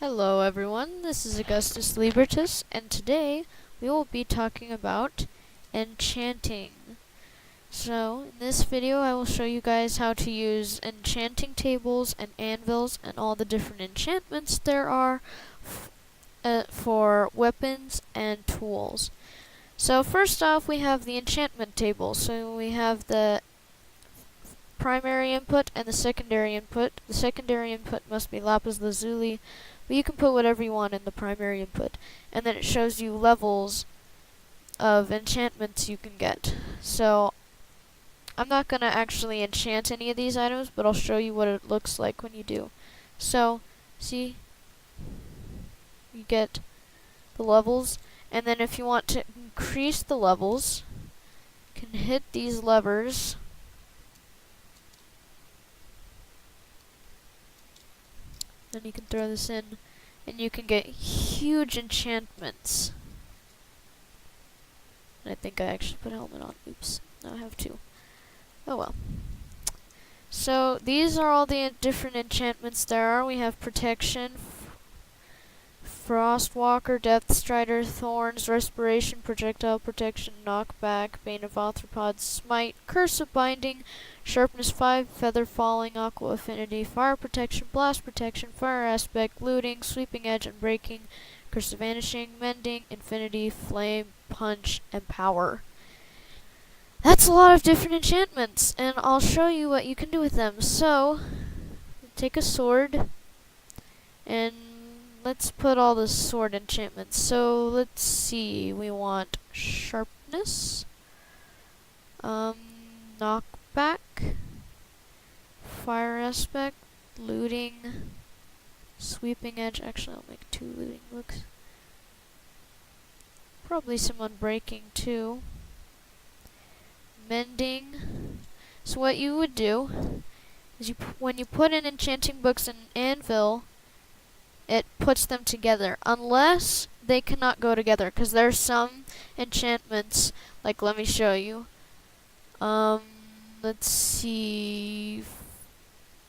Hello everyone, this is Augustus Libertus, and today we will be talking about enchanting. So, in this video I will show you guys how to use enchanting tables and anvils and all the different enchantments there are for weapons and tools. So first off we have the enchantment table. So we have the primary input and the secondary input. The secondary input must be lapis lazuli, but you can put whatever you want in the primary input. And then it shows you levels of enchantments you can get. So I'm not going to actually enchant any of these items, but I'll show you what it looks like when you do. So, see, you get the levels, and then if you want to increase the levels, you can hit these levers. Then you can throw this in, and you can get huge enchantments. And I think I actually put helmet on. Oops, now I have two. Oh well. So these are all the different enchantments there are. We have protection, Frostwalker, Depth Strider, Thorns, Respiration, Projectile Protection, Knockback, Bane of Arthropods, Smite, Curse of Binding, Sharpness 5, Feather Falling, Aqua Affinity, Fire Protection, Blast Protection, Fire Aspect, Looting, Sweeping Edge and Breaking, Curse of Vanishing, Mending, Infinity, Flame, Punch, and Power. That's a lot of different enchantments, and I'll show you what you can do with them. So, take a sword, and let's put all the sword enchantments. So, let's see, we want sharpness, knockback, fire aspect, looting, sweeping edge. Actually, I'll make 2 looting books. Probably some unbreaking too. Mending. So what you would do is when you put in enchanting books in Anvil, it puts them together, unless they cannot go together, because there's some enchantments, like let me show you. Let's see,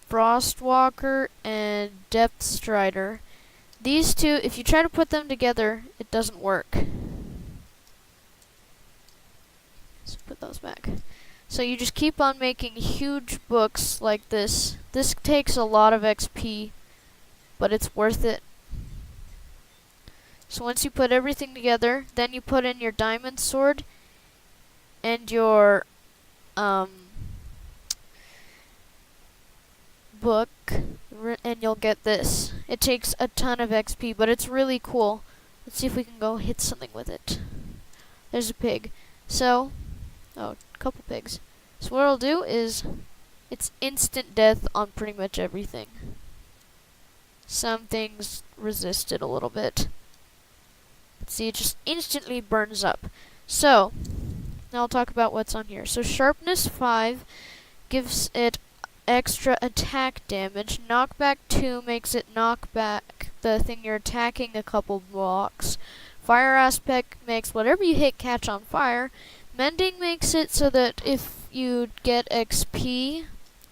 Frostwalker and Depth Strider. These two, if you try to put them together, it doesn't work. So put those back. So you just keep on making huge books like this. This takes a lot of XP, but it's worth it. So once you put everything together, then you put in your diamond sword and your book, and you'll get this. It takes a ton of XP, but it's really cool. Let's see if we can go hit something with it. There's a pig. So, a couple pigs. So what I'll do is, it's instant death on pretty much everything. Some things resist it a little bit. See, it just instantly burns up. So, now I'll talk about what's on here. So Sharpness 5 gives it extra attack damage. Knockback 2 makes it knock back the thing you're attacking a couple blocks. Fire Aspect makes whatever you hit catch on fire. Mending makes it so that if you get XP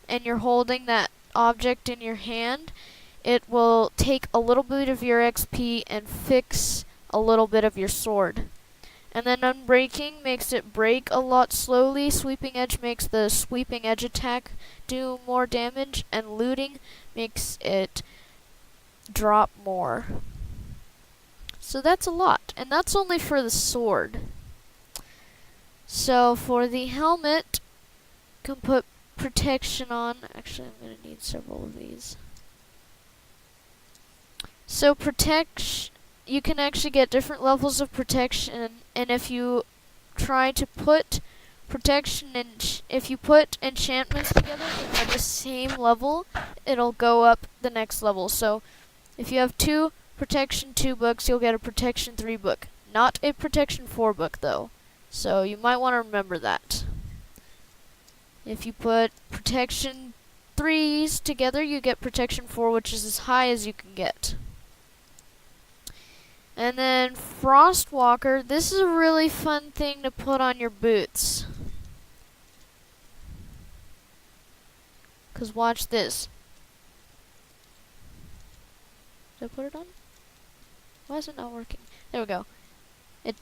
and you're holding that object in your hand, it will take a little bit of your XP and fix a little bit of your sword. And then Unbreaking makes it break a lot slowly. Sweeping Edge makes the Sweeping Edge attack do more damage. And Looting makes it drop more. So that's a lot. And that's only for the sword. So for the helmet, you can put protection on. Actually, I'm going to need several of these. So you can actually get different levels of protection, and if you try to put protection and if you put enchantments together that are the same level, it'll go up the next level. So if you have 2 protection 2 books, you'll get a protection 3 book. Not a protection 4 book though. So you might want to remember that. If you put protection 3s together, you get protection 4, which is as high as you can get. And then Frostwalker, this is a really fun thing to put on your boots. 'Cause watch this. Did I put it on? Why is it not working? There we go. It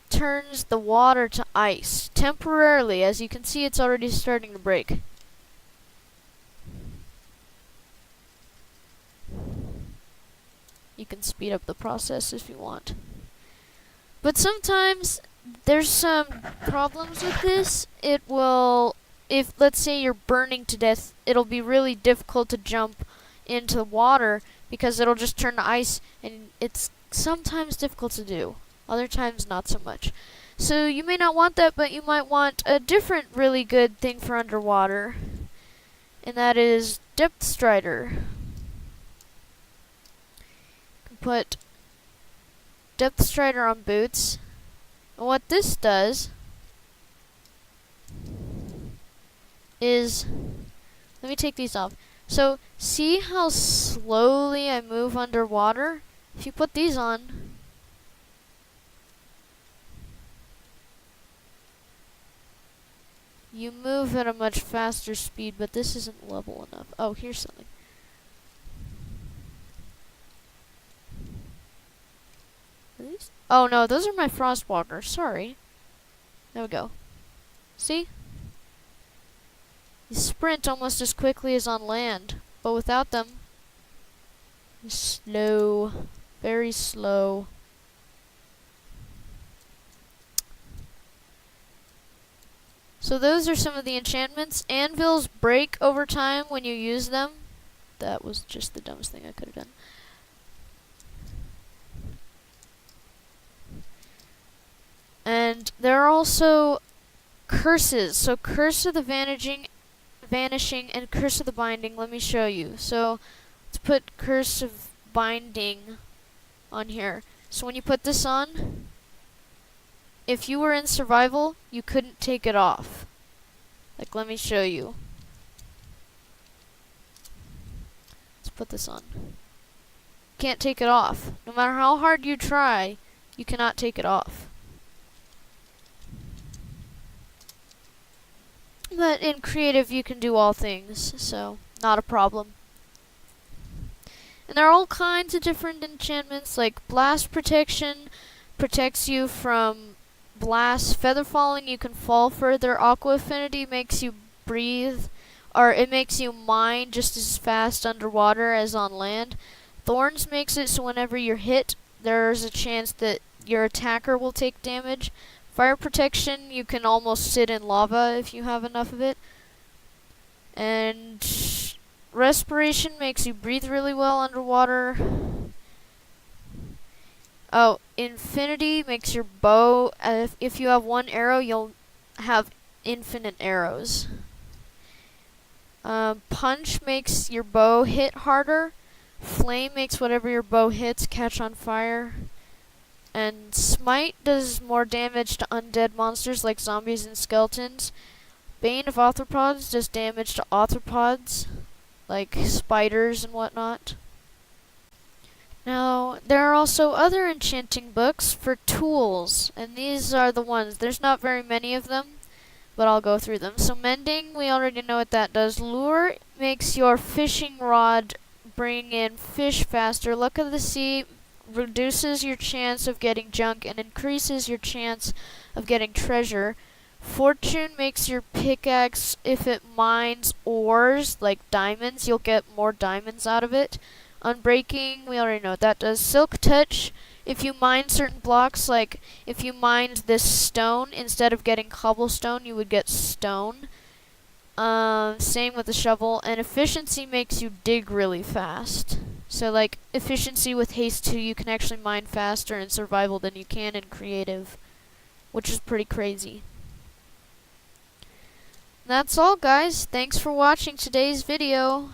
turns the water to ice temporarily. As you can see, it's already starting to break. You can speed up the process if you want. But sometimes there's some problems with this. It will, if let's say you're burning to death, it'll be really difficult to jump into the water because it'll just turn to ice, and it's sometimes difficult to do. Other times not so much. So you may not want that, but you might want a different really good thing for underwater. And that is Depth Strider. You can put Depth Strider on boots. And what this does is, let me take these off. So see how slowly I move underwater? If you put these on, you move at a much faster speed, but this isn't level enough. Oh, here's something. Are these? Oh no, those are my frostwalkers. Sorry. There we go. See? You sprint almost as quickly as on land, but without them, you're slow. Very slow. So those are some of the enchantments. Anvils break over time when you use them. That was just the dumbest thing I could have done. And there are also curses. So Curse of the Vanishing, and Curse of the Binding. Let me show you. So let's put Curse of Binding on here. So when you put this on, if you were in survival, you couldn't take it off. Like, let me show you. Let's put this on. Can't take it off. No matter how hard you try, you cannot take it off. But in creative, you can do all things, so not a problem. And there are all kinds of different enchantments, like Blast Protection protects you from blast. Feather Falling, you can fall further. Aqua Affinity makes you breathe, or it makes you mine just as fast underwater as on land. Thorns makes it so whenever you're hit, there's a chance that your attacker will take damage. Fire Protection, you can almost sit in lava if you have enough of it. And Respiration makes you breathe really well underwater. Oh, Infinity makes your bow, if you have one arrow, you'll have infinite arrows. Punch makes your bow hit harder. Flame makes whatever your bow hits catch on fire. And Smite does more damage to undead monsters like zombies and skeletons. Bane of Arthropods does damage to arthropods, like spiders and whatnot. Now, there are also other enchanting books for tools, and these are the ones. There's not very many of them, but I'll go through them. So Mending, we already know what that does. Lure makes your fishing rod bring in fish faster. Luck of the Sea reduces your chance of getting junk and increases your chance of getting treasure. Fortune makes your pickaxe, if it mines ores like diamonds, you'll get more diamonds out of it. Unbreaking, we already know what that does. Silk Touch, if you mine certain blocks, like if you mined this stone, instead of getting cobblestone, you would get stone. Same with the shovel. And Efficiency makes you dig really fast. So like Efficiency with Haste 2, you can actually mine faster in survival than you can in creative, which is pretty crazy. That's all, guys. Thanks for watching today's video.